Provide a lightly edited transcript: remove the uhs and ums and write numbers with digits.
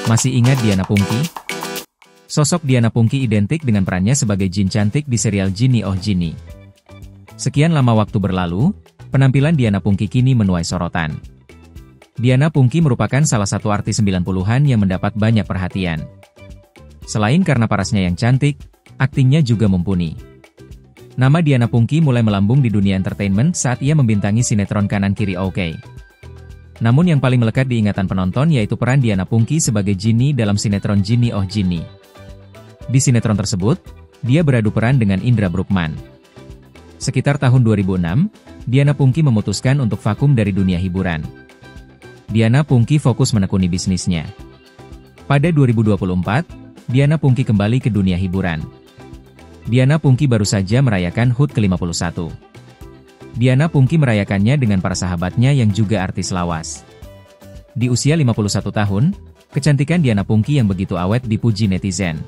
Masih ingat Diana Pungky? Sosok Diana Pungky identik dengan perannya sebagai Jin cantik di serial Genie Oh Genie. Sekian lama waktu berlalu, penampilan Diana Pungky kini menuai sorotan. Diana Pungky merupakan salah satu artis 90-an yang mendapat banyak perhatian. Selain karena parasnya yang cantik, aktingnya juga mumpuni. Nama Diana Pungky mulai melambung di dunia entertainment saat ia membintangi sinetron Kanan Kiri Oke. Namun yang paling melekat di ingatan penonton yaitu peran Diana Pungky sebagai Genie dalam sinetron Genie Oh Genie. Di sinetron tersebut, dia beradu peran dengan Indra Bruggman. Sekitar tahun 2006, Diana Pungky memutuskan untuk vakum dari dunia hiburan. Diana Pungky fokus menekuni bisnisnya. Pada 2024, Diana Pungky kembali ke dunia hiburan. Diana Pungky baru saja merayakan HUT ke-51. Diana Pungky merayakannya dengan para sahabatnya yang juga artis lawas. Di usia 51 tahun, kecantikan Diana Pungky yang begitu awet dipuji netizen.